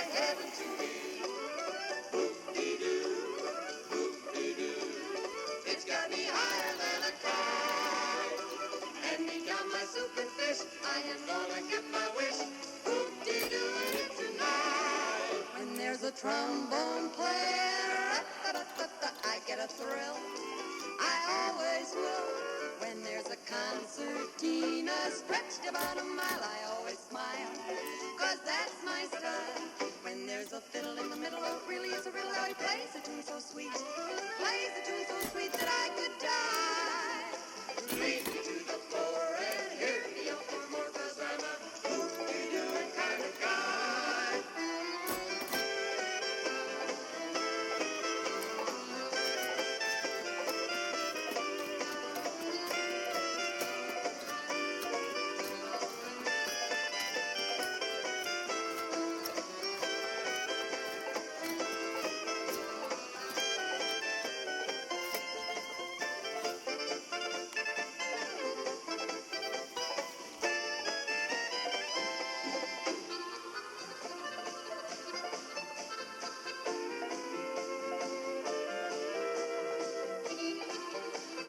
like heaven to me. It's got me higher than a kite. And me down my super fish. I am gonna get my wish. Whoop-dee-doo it tonight. When there's a trombone player, I get a thrill. I always will. When there's a concertina stretched about a mile, I always smile.